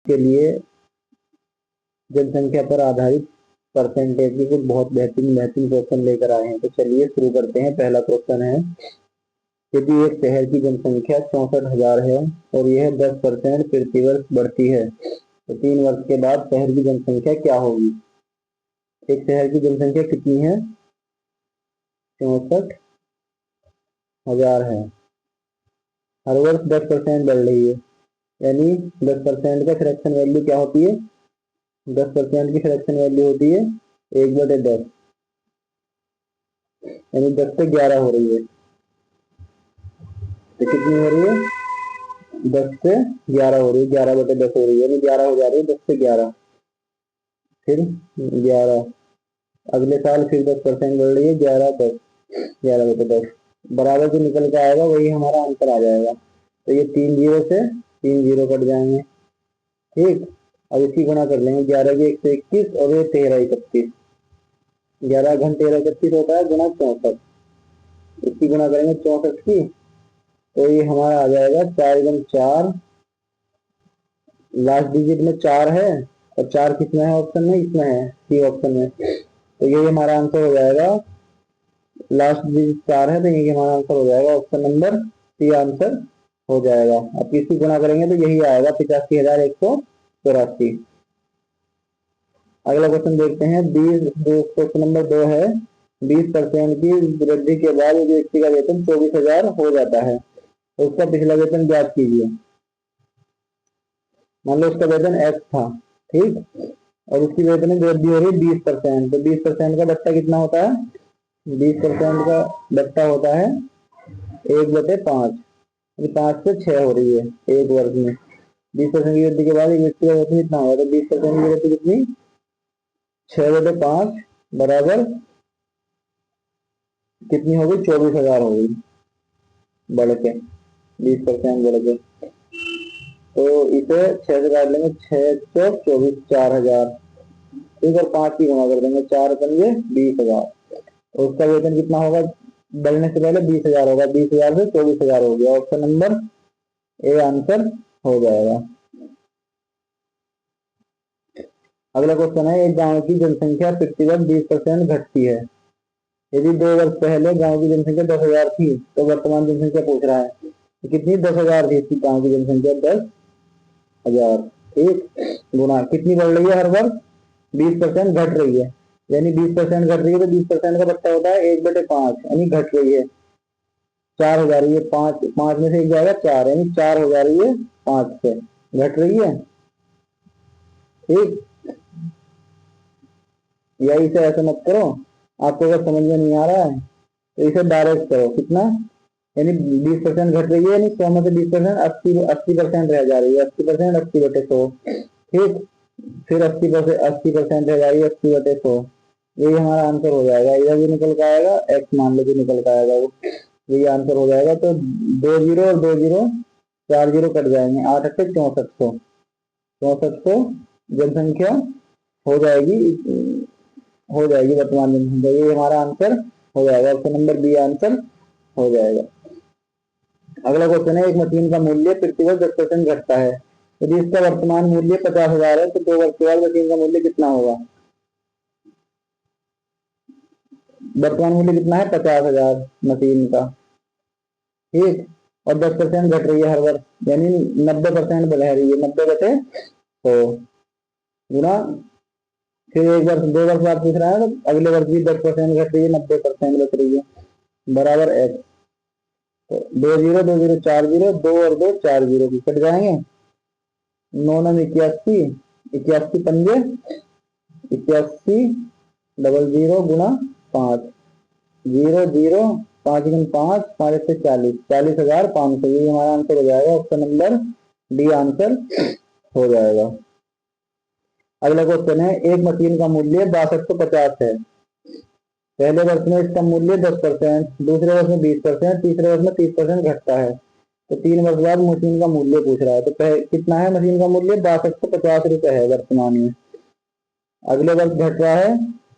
के लिए जनसंख्या पर आधारित परसेंटेज की कुछ बहुत बेहतरीन क्वेश्चन लेकर आए हैं। तो चलिए शुरू करते हैं। पहला क्वेश्चन है, यदि एक शहर की जनसंख्या 64,000 है और यह 10% प्रतिवर्ष बढ़ती है तो 3 वर्ष के बाद शहर की जनसंख्या क्या होगी? एक शहर की जनसंख्या कितनी है? 64,000 है, हर वर्ष 10% बढ़ रही है, यानी 10% का सिलेक्शन वैल्यू क्या होती है? 10% की सिलेक्शन वैल्यू होती है 1/10, यानी 10 से 11 हो रही है। तो कितनी हो रही है? 10 से 11 हो रही है, 11/10 हो रही है, यानी 11 हो जा रही है, 10 से 11, फिर 11, अगले साल फिर 10% बढ़ रही है, 11/10, 11/10 बराबर जो निकल के आएगा वही हमारा आंसर आ जाएगा। तो ये 3 जीरो से 3 जीरो कट जाएंगे, ठीक। अब इसकी गुणा कर लेंगे, 11 की 121 और ये 1331, 11 घन 1331 होता है गुना 64, इसकी गुणा करेंगे 64 की, तो ये हमारा आ जाएगा 4 गुण 4, लास्ट डिजिट में 4 है और 4 किसमें है? ऑप्शन में, इसमें है, सी ऑप्शन में। तो यही हमारा आंसर हो जाएगा, लास्ट डिजिट 4 है तो यही हमारा आंसर हो जाएगा, ऑप्शन नंबर सी आंसर हो जाएगा। अब किसकी गुणा करेंगे तो यही आएगा 85,184। अगला क्वेश्चन देखते हैं, 20 क्वेश्चन नंबर 2 है, 20% की वृद्धि के बाद यदि व्यक्ति का वेतन 24,000 हो जाता है तो उसका पिछला वेतन ज्ञात कीजिए। मान लो उसका वेतन x था, ठीक, और उसकी वेतन में वृद्धि हो रही है 20%, तो 20% का बट्टा कितना होता है? 20% का बट्टा होता है 1/5, 5 से 6 हो रही है एक वर्ष में। 20% की वृद्धि के बाद एक व्यक्ति का वेतन कितना होगा? तो 20% की वृद्धि कितनी? 6/5 बराबर कितनी होगी? 24,000 होगी, बढ़ के 20% बढ़ के। तो इसे 6 से काट लेंगे, 6 चौक 24, 4,000, ठीक, और 5 की गुणा कर देंगे, 4 पंजे 20,000। तो उसका वेतन कितना होगा? बढ़ने से पहले 20,000 होगा, 20,000 से 24,000 हो गया, ऑप्शन नंबर ए आंसर हो जाएगा। अगला क्वेश्चन है, एक गांव की जनसंख्या प्रतिवर्ष 20% घटती है। यदि 2 वर्ष पहले गांव की जनसंख्या 10,000 थी तो वर्तमान जनसंख्या पूछ रहा है तो कितनी? 10,000 थी इसकी गांव की जनसंख्या, 10,000, ठीक, गुना कितनी बढ़ रही है? हर वर्ष 20% घट रही है, यानी 20% घट रही है तो 20% का बट्टा होता है 1/5, यानी घट रही है, 4 हो जा रही है, 5 में से 1 जाएगा 4, यानी 4 हो जा रही है 5 से, घट रही है, ठीक। या इसे ऐसे मत करो, आपको अगर समझ में नहीं आ रहा है तो इसे डायरेक्ट करो, कितना? यानी 20% घट रही है, यानी 100 में से 20% 80% रह जा रही है, 80% 80/100, ठीक, फिर 80% रह जा रही है 80/100, यही हमारा आंसर हो जाएगा। इधर भी निकल के आएगा, एक्स मान लो जो निकल के आएगा वो, यही आंसर हो जाएगा। तो 2 जीरो और 2 जीरो 4 जीरो कट जाएंगे, 8 8 6400, 6400 जनसंख्या हो जाएगी, वर्तमान जनसंख्या, ये हमारा आंसर हो जाएगा, ऑप्शन नंबर बी आंसर हो जाएगा। अगला क्वेश्चन है, एक मशीन का मूल्य प्रतिवर्ष 10% घटता है, यदि इसका वर्तमान मूल्य 50,000 है तो 2 वर्ष के बाद मशीन का मूल्य कितना होगा? वर्तमान मूल्य कितना है? 50,000 मशीन का, ठीक, और 10% घट रही है हर वर्ष, यानी 90% बढ़ रही है, 90/100 गुना, फिर 1 वर्ष 2 वर्ष बाद पूछ रहा है तो अगले वर्ष भी 10% घट रही है, 90% बच रही है, बराबर एक्स। तो 2 जीरो 2 जीरो 4 जीरो, 2 और 2 4 जीरो की कट जाएंगे, 9 9 81, 81 पंजे 81, 00 गुना 5, 0 0, 5 गुण 5, 5 से 40, 40,500, ये हमारा आंसर हो जाएगा, ऑप्शन नंबर डी आंसर हो जाएगा। अगला क्वेश्चन है, एक मशीन का मूल्य 6250 है, पहले वर्ष में इसका मूल्य 10%, दूसरे वर्ष में 20%, तीसरे वर्ष में 30% घटता है, तो 3 वर्ष बाद मशीन का मूल्य पूछ रहा है। तो कितना है मशीन का मूल्य? 6250 रुपए है वर्तमान में। अगले वर्ष घट रहा है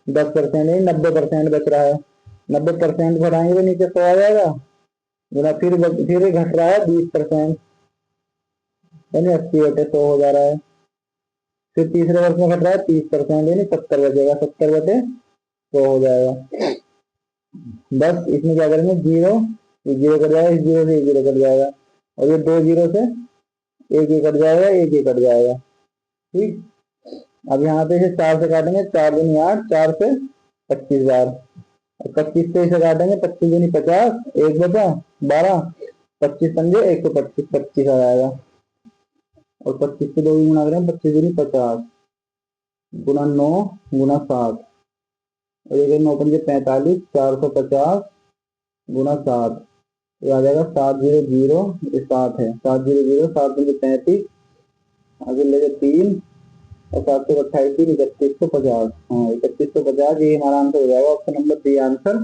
10%, यानी 90% बच रहा है, 90% घटाएंगे तो नीचे 100 आ जाएगा, गुना फिर घट रहा है 20%, यानी 80/100 हो जा रहा है, फिर तीसरे वर्ष में घट रहा है 30%, यानी 70 बचेगा, 70/100 हो जाएगा। बस इसमें क्या करेंगे, जीरो, ये जीरो कट जाएगा, इस जीरो से ये जीरो कट जाएगा, और ये 2 जीरो से एक ही कट जाएगा, एक ही कट जाएगा। ठीक, अब यहाँ पे इसे 4 से काटेंगे, 4 दूनी 8, 4 से 25 बार, और 25 से इसे काटेंगे, 25 दूनी 50, एक बचा 12, 25 पंजे 125, 25 आ जाएगा, और 25 से 2 गुना करें, 25 दूनी 50 गुना 9 गुना 7, और ये 9 पंजे 45, 450 गुना 7, ये आ जाएगा 700, ये 7 है, 700, 7 पंजे 35, आगे ले 3, और 728, 3150, हाँ 3150, ये हमारा आंसर हो जाएगा, ऑप्शन नंबर डी आंसर